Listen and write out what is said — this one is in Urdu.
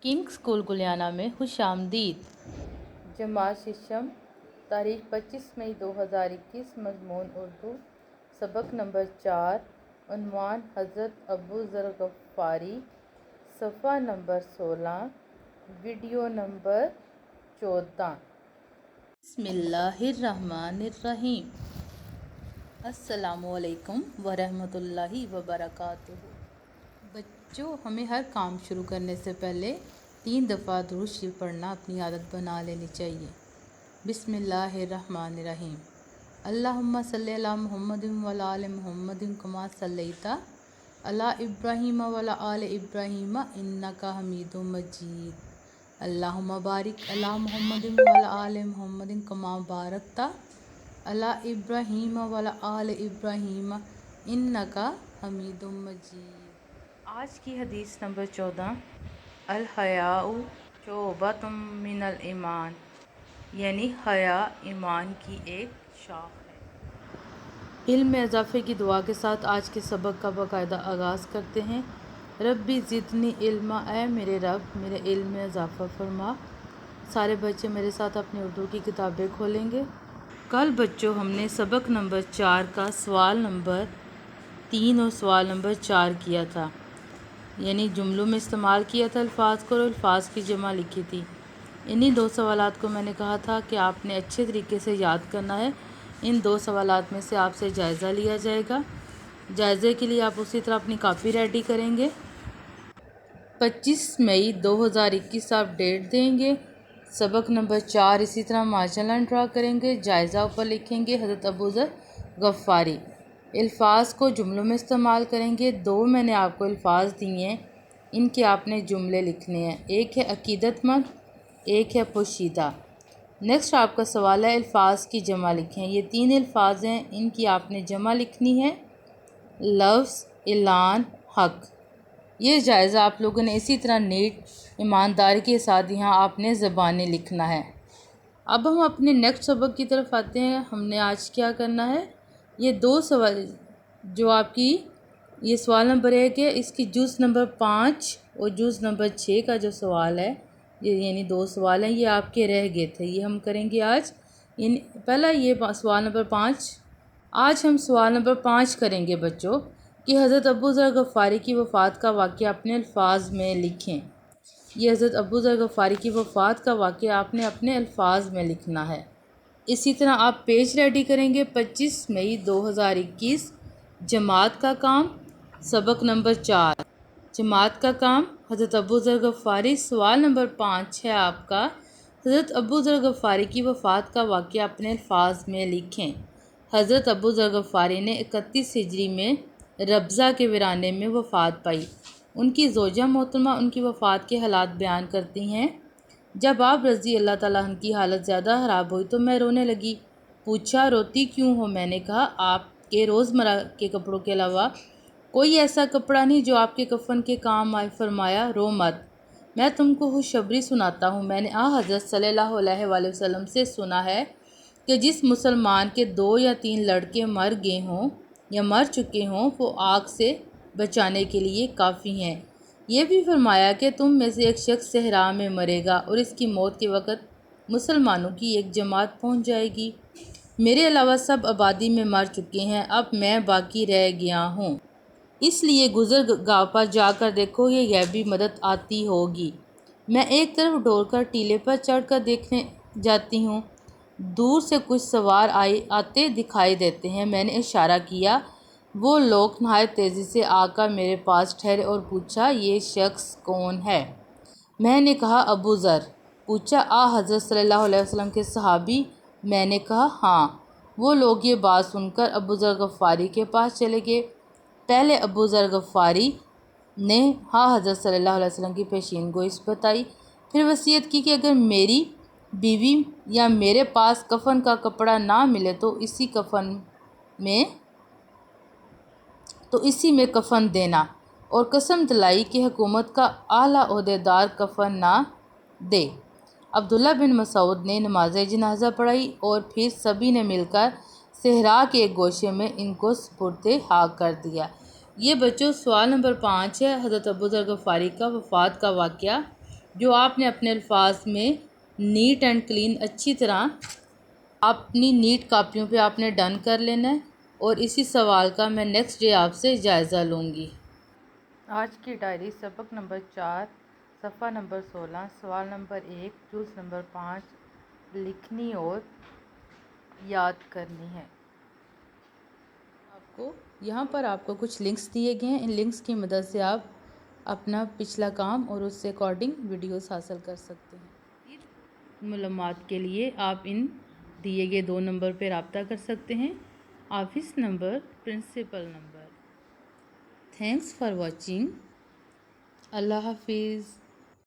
کنگ اسکول گلیانہ میں خوش آمدید۔ جماعت ششم، تاریخ 25 مئی 2021، مضمون اردو، سبق نمبر 4، عنوان حضرت ابو ذر غفاری، صفحہ نمبر 16، ویڈیو نمبر 14۔ بسم اللہ الرحمن الرحیم۔ السلام علیکم ورحمۃ اللہ وبرکاتہ۔ بچوں، ہمیں ہر کام شروع کرنے سے پہلے 3 دفعہ درود شریف پڑھنا اپنی عادت بنا لینی چاہیے۔ بسم اللہ الرحمن الرحیم۔ اللہم صلی علی محمد وعلی آل محمد کما صلیت علی ابراہیم وعلی آل ابراہیم انک حمید مجید۔ اللہم بارک علی محمد وعلی آل محمد کما بارکت علی ابراہیم وعلی آل ابراہیم انک حمید مجید۔ آج کی حدیث نمبر 14، الحیاء شعبۃ من الایمان، یعنی حیا ایمان کی ایک شاخ ہے۔ علم میں اضافے کی دعا کے ساتھ آج کے سبق کا باقاعدہ آغاز کرتے ہیں۔ ربی زدنی علما، اے میرے رب میرے علم میں اضافہ فرما۔ سارے بچے میرے ساتھ اپنی اردو کی کتابیں کھولیں گے۔ کل بچوں ہم نے سبق نمبر 4 کا سوال نمبر 3 اور سوال نمبر 4 کیا تھا، یعنی جملوں میں استعمال کیا تھا الفاظ کو اور الفاظ کی جمع لکھی تھی۔ انہی 2 سوالات کو میں نے کہا تھا کہ آپ نے اچھے طریقے سے یاد کرنا ہے۔ ان 2 سوالات میں سے آپ سے جائزہ لیا جائے گا۔ جائزے کے لیے آپ اسی طرح اپنی کاپی ریڈی کریں گے۔ 25 مئی 2021 آپ ڈیٹ دیں گے۔ سبق نمبر 4 اسی طرح مارجن لائن ڈرا کریں گے۔ جائزہ اوپر لکھیں گے حضرت ابو ذر غفاری۔ الفاظ کو جملوں میں استعمال کریں گے۔ 2 میں نے آپ کو الفاظ دیے ہیں، ان کے آپ نے جملے لکھنے ہیں۔ ایک ہے عقیدت مند، ایک ہے پوشیدہ۔ نیکسٹ آپ کا سوال ہے الفاظ کی جمع لکھیں۔ یہ 3 الفاظ ہیں، ان کی آپ نے جمع لکھنی ہے۔ لفظ، اعلان، حق۔ یہ جائزہ آپ لوگوں نے اسی طرح نیٹ ایمانداری کے ساتھ یہاں آپ نے زبانیں لکھنا ہے۔ اب ہم اپنے نیکسٹ سبق کی طرف آتے ہیں۔ ہم نے آج کیا کرنا ہے، یہ 2 سوال جو آپ کی یہ سوال نمبر 1 ہے، اس کی جز نمبر 5 اور جز نمبر 6 کا جو سوال ہے، یعنی 2 سوال ہیں، یہ آپ کے رہ گئے تھے، یہ ہم کریں گے آج۔ پہلا یہ سوال نمبر 5، آج ہم سوال نمبر 5 کریں گے بچوں کہ حضرت ابو ذر غفاری کی وفات کا واقعہ اپنے الفاظ میں لکھیں۔ یہ حضرت ابو ذر غفاری کی وفات کا واقعہ آپ نے اپنے الفاظ میں لکھنا ہے۔ اسی طرح آپ پیج ریڈی کریں گے۔ 25 مئی 2021، جماعت کا کام، سبق نمبر 4، جماعت کا کام، حضرت ابو ذر غفاری۔ سوال نمبر 5 ہے آپ کا، حضرت ابو ذر غفاری کی وفات کا واقعہ اپنے الفاظ میں لکھیں۔ حضرت ابو ذر غفاری نے 31 ہجری میں ربضہ کے ویرانے میں وفات پائی۔ ان کی زوجہ محترمہ ان کی وفات کے حالات بیان کرتی ہیں۔ جب آپ رضی اللہ تعالیٰ عنہ کی حالت زیادہ خراب ہوئی تو میں رونے لگی۔ پوچھا روتی کیوں ہو؟ میں نے کہا آپ کے روزمرہ کے کپڑوں کے علاوہ کوئی ایسا کپڑا نہیں جو آپ کے کفن کے کام آئے۔ فرمایا رو مت، میں تم کو خوشخبری سناتا ہوں۔ میں نے حضرت صلی اللہ علیہ وآلہ وسلم سے سنا ہے کہ جس مسلمان کے 2 یا 3 لڑکے مر گئے ہوں یا مر چکے ہوں وہ آگ سے بچانے کے لیے کافی ہیں۔ یہ بھی فرمایا کہ تم میں سے ایک شخص صحرا میں مرے گا اور اس کی موت کے وقت مسلمانوں کی ایک جماعت پہنچ جائے گی۔ میرے علاوہ سب آبادی میں مر چکے ہیں، اب میں باقی رہ گیا ہوں، اس لیے گزرگاہ پر جا کر دیکھو، یہ غیبی مدد آتی ہوگی۔ میں ایک طرف دوڑ کر ٹیلے پر چڑھ کر دیکھنے جاتی ہوں، دور سے کچھ سوار آتے دکھائی دیتے ہیں۔ میں نے اشارہ کیا، وہ لوگ نہایت تیزی سے آ کر میرے پاس ٹھہرے اور پوچھا یہ شخص کون ہے؟ میں نے کہا ابو ذر۔ پوچھا حضرت صلی اللہ علیہ وسلم کے صحابی؟ میں نے کہا ہاں۔ وہ لوگ یہ بات سن کر ابو ذر غفاری کے پاس چلے گئے۔ پہلے ابو ذر غفاری نے حضرت صلی اللہ علیہ وسلم کی پیشین گوئی بتائی، پھر وصیت کی کہ اگر میری بیوی یا میرے پاس کفن کا کپڑا نہ ملے تو اسی میں کفن دینا، اور قسم دلائی کہ حکومت کا اعلیٰ عہدیدار کفن نہ دے۔ عبداللہ بن مسعود نے نماز جنازہ پڑھائی اور پھر سبھی نے مل کر صحرا کے ایک گوشے میں ان کو سپرد خاک کر دیا۔ یہ بچوں سوال نمبر 5 ہے، حضرت ابو ذر غفاری کا وفات کا واقعہ جو آپ نے اپنے الفاظ میں نیٹ اینڈ کلین اچھی طرح اپنی نیٹ کاپیوں پہ آپ نے ڈن کر لینا ہے، اور اسی سوال کا میں نیکسٹ ڈے آپ سے جائزہ لوں گی۔ آج کی ڈائری سبق نمبر 4 صفحہ نمبر 16 سوال نمبر 1 جز نمبر 5 لکھنی اور یاد کرنی ہے۔ یہاں پر آپ کو کچھ لنکس دیے گئے ہیں، ان لنکس کی مدد سے آپ اپنا پچھلا کام اور اس سے اکارڈنگ ویڈیوز حاصل کر سکتے ہیں۔ معلومات کے لیے آپ ان دیے گئے 2 نمبر پہ رابطہ کر سکتے ہیں، office number, principal number. Thanks for watching. اللہ حافظ۔